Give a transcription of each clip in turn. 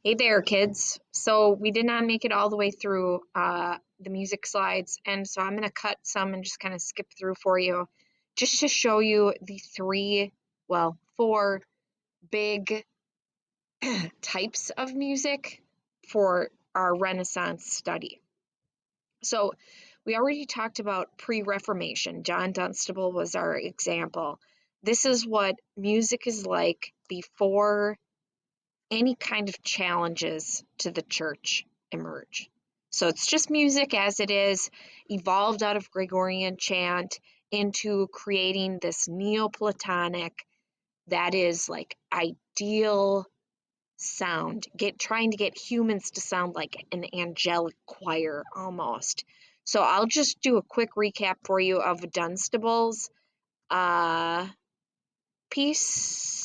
Hey there, kids. So we did not make it all the way through the music slides, and so I'm going to cut some and just kind of skip through for you, just to show you the four big types of music for our Renaissance study. So we already talked about pre-Reformation. John Dunstable was our example. This is what music is like before any kind of challenges to the church emerge. So it's just music as it is, evolved out of Gregorian chant into creating this Neoplatonic that is like ideal sound, trying to get humans to sound like an angelic choir almost. So I'll just do a quick recap for you of Dunstable's uh, piece.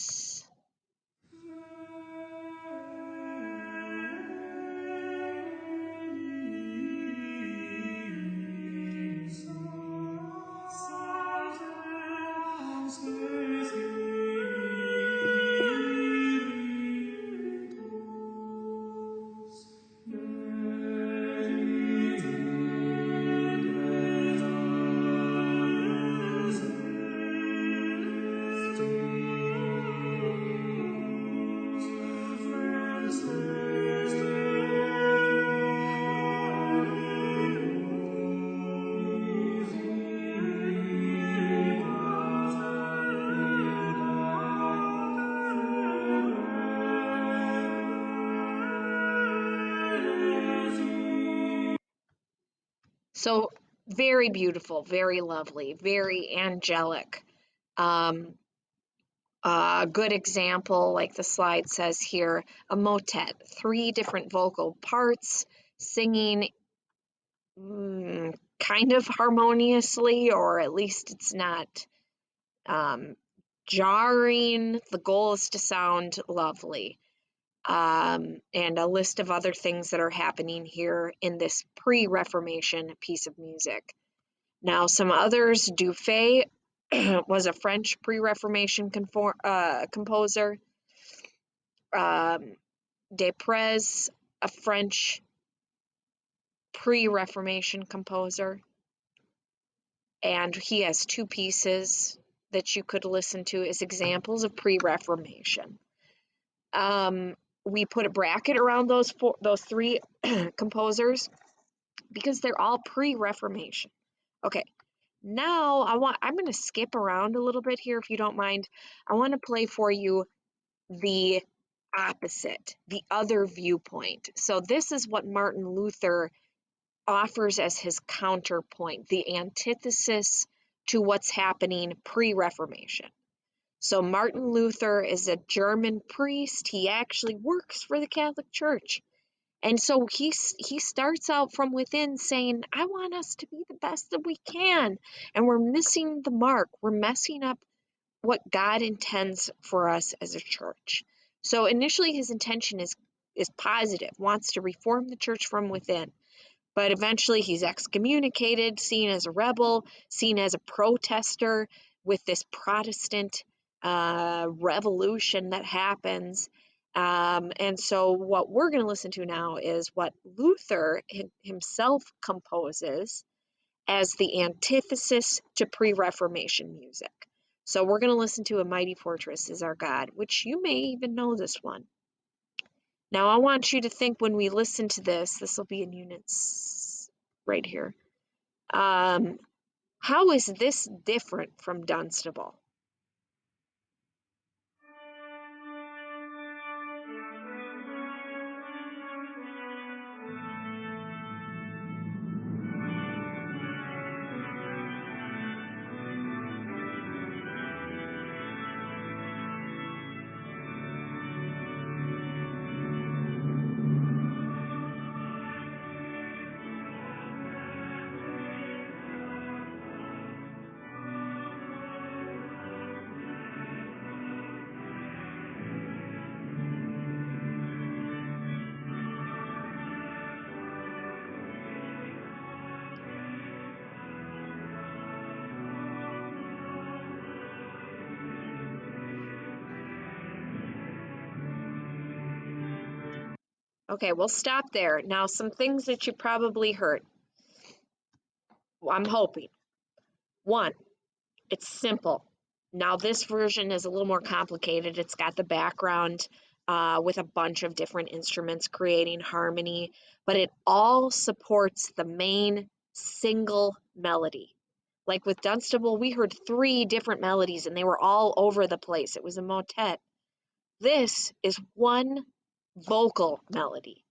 So very beautiful, very lovely, very angelic. A good example, like the slide says here, a motet, three different vocal parts singing kind of harmoniously, or at least it's not um, jarring. The goal is to sound lovely. And a list of other things that are happening here in this pre-Reformation piece of music. Now, some others, Dufay was a French pre-Reformation composer. Desprez, a French pre-Reformation composer. And he has two pieces that you could listen to as examples of pre-Reformation. We put a bracket around those three composers because they're all pre-Reformation. Okay, now I'm going to skip around a little bit here if you don't mind. I want to play for you the opposite, the other viewpoint. So this is what Martin Luther offers as his counterpoint, the antithesis to what's happening pre-Reformation. So Martin Luther is a German priest. He actually works for the Catholic Church. And so he starts out from within saying, I want us to be the best that we can. And we're missing the mark. We're messing up what God intends for us as a church. So initially his intention is positive, wants to reform the church from within. But eventually he's excommunicated, seen as a rebel, seen as a protester with this Protestant revolution that happens. And so what we're going to listen to now is what Luther himself composes as the antithesis to pre-Reformation music. So we're going to listen to A Mighty Fortress Is Our God, which you may even know this one. Now I want you to think when we listen to this will be in units right here. How is this different from Dunstable? Okay, we'll stop there. Now, some things that you probably heard. I'm hoping. One, it's simple. Now, this version is a little more complicated. It's got the background with a bunch of different instruments creating harmony, but it all supports the main single melody. Like with Dunstable, we heard three different melodies and they were all over the place. It was a motet. This is one vocal melody.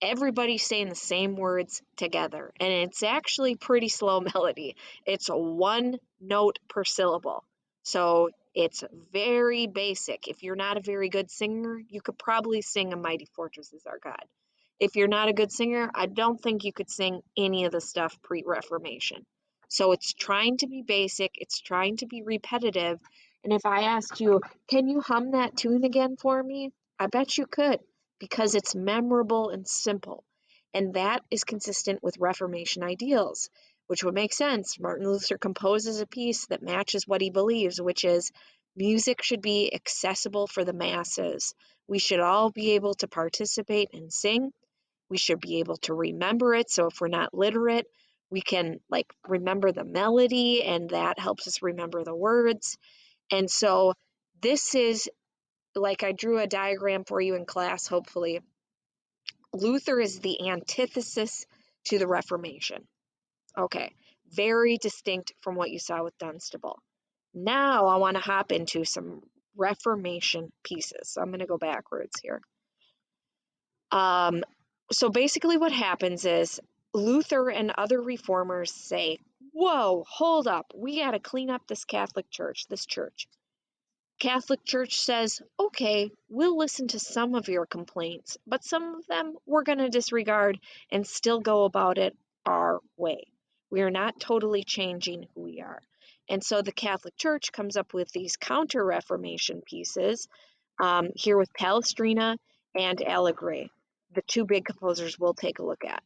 Everybody's saying the same words together, and it's actually pretty slow melody. It's a one note per syllable. So it's very basic. If you're not a very good singer, you could probably sing A Mighty Fortress Is Our God. If you're not a good singer, I don't think you could sing any of the stuff pre-Reformation. So it's trying to be basic, it's trying to be repetitive. And if I asked you, can you hum that tune again for me? I bet you could because it's memorable and simple. And that is consistent with Reformation ideals, which would make sense. Martin Luther composes a piece that matches what he believes, which is music should be accessible for the masses. We should all be able to participate and sing. We should be able to remember it. So if we're not literate, we can like remember the melody and that helps us remember the words. And so this is like I drew a diagram for you in class, hopefully. Luther is the antithesis to the Reformation. Okay, very distinct from what you saw with Dunstable. Now I want to hop into some Reformation pieces. So I'm going to go backwards here. So basically what happens is Luther and other reformers say, whoa, hold up, we got to clean up this Catholic Church, this church. Catholic Church says, okay, we'll listen to some of your complaints, but some of them we're going to disregard and still go about it our way. We are not totally changing who we are. And so the Catholic Church comes up with these Counter-Reformation pieces here with Palestrina and Allegri, the two big composers we'll take a look at.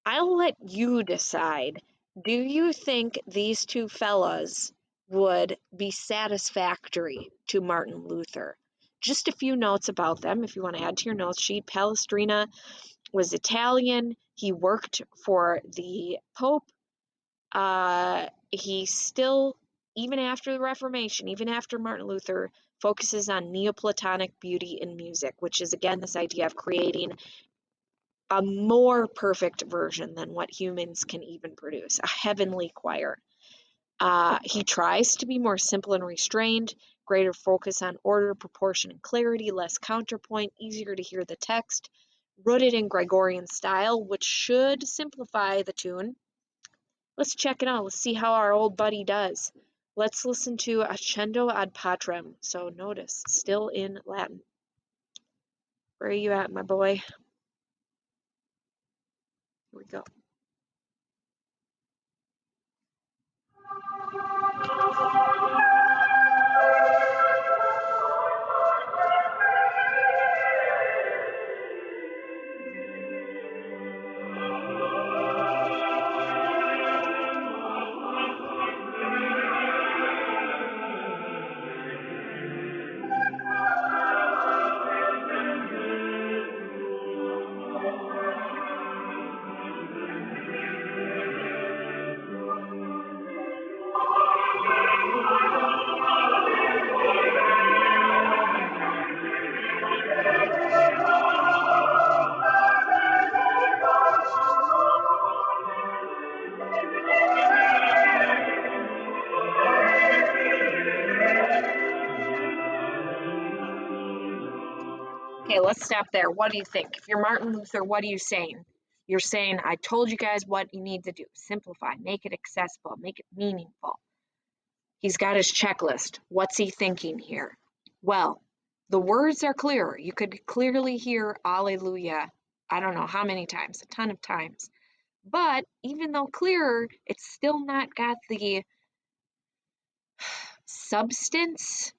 I'll let you decide. Do you think these two fellas would be satisfactory to Martin Luther? Just a few notes about them if you want to add to your notes sheet. Palestrina was Italian. He worked for the Pope. He still, even after the Reformation, even after Martin Luther, focuses on Neoplatonic beauty in music, which is again this idea of creating a more perfect version than what humans can even produce, a heavenly choir. He tries to be more simple and restrained, greater focus on order, proportion, and clarity, less counterpoint, easier to hear the text, rooted in Gregorian style, which should simplify the tune. Let's check it out. Let's see how our old buddy does. Let's listen to Accendo ad Patrem. So notice, still in Latin. Where are you at, my boy? Here we go. Okay, let's stop there. What do you think? If you're Martin Luther, what are you saying? You're saying, I told you guys what you need to do. Simplify, make it accessible, make it meaningful. He's got his checklist. What's he thinking here? Well, the words are clear. You could clearly hear Alleluia, I don't know how many times, a ton of times. But even though clearer, it's still not got the substance,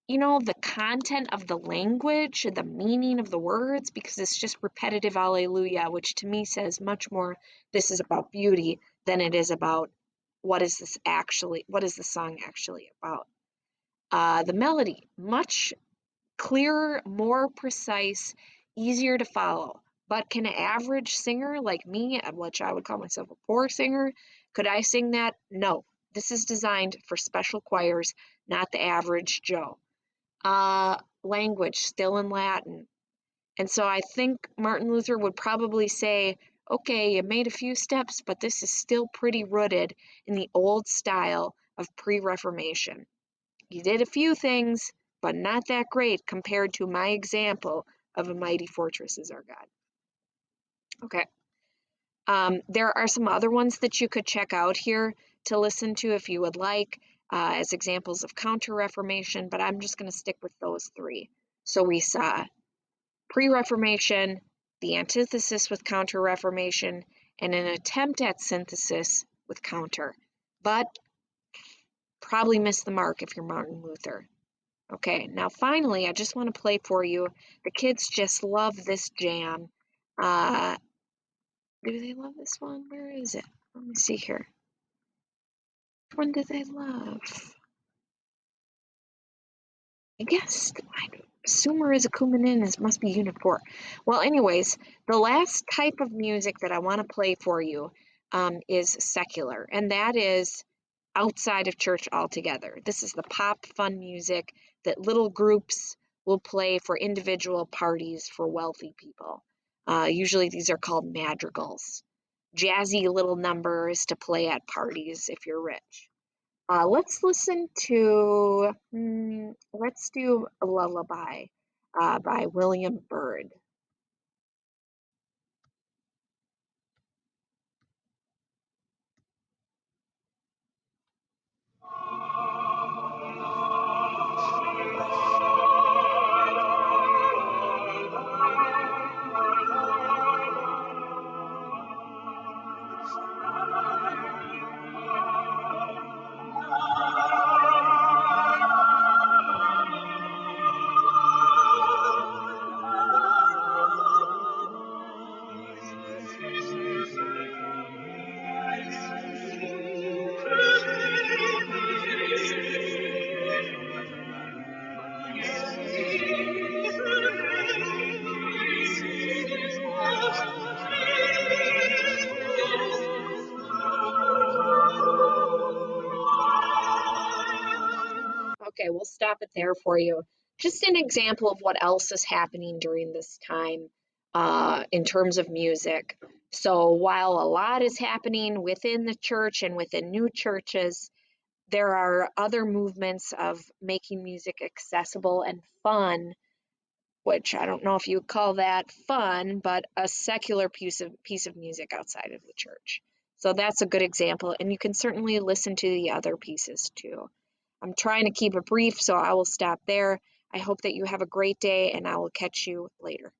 the content of the language, the meaning of the words, because it's just repetitive Alleluia, which to me says much more this is about beauty than it is about what is the song actually about. The melody, much clearer, more precise, easier to follow. But can an average singer like me, which I would call myself a poor singer, could I sing that? No. This is designed for special choirs, not the average Joe. Language still in Latin. And so I think Martin Luther would probably say, okay, you made a few steps, but this is still pretty rooted in the old style of pre-Reformation. You did a few things, but not that great compared to my example of a mighty fortress is our God. Okay. There are some other ones that you could check out here to listen to if you would like, as examples of Counter-Reformation, but I'm just going to stick with those three. So we saw Pre-Reformation, the antithesis with Counter-Reformation, and an attempt at synthesis with Counter, but probably missed the mark if you're Martin Luther. Okay, now finally, I just want to play for you. The kids just love this jam. Do they love this one? Where is it? Let me see here. Which one do they love? I guess Sumer is a Kumanin, this must be Unit 4. Well, anyways, the last type of music that I want to play for you is secular, and that is outside of church altogether. This is the pop fun music that little groups will play for individual parties for wealthy people. Usually these are called madrigals. Jazzy little numbers to play at parties if you're rich. Let's listen to, let's do a lullaby by William Byrd. Okay, we'll stop it there for you. Just an example of what else is happening during this time in terms of music. So while a lot is happening within the church and within new churches, there are other movements of making music accessible and fun, which I don't know if you would call that fun, but a secular piece of music outside of the church. So that's a good example, and you can certainly listen to the other pieces too. I'm trying to keep it brief, so I will stop there. I hope that you have a great day, and I will catch you later.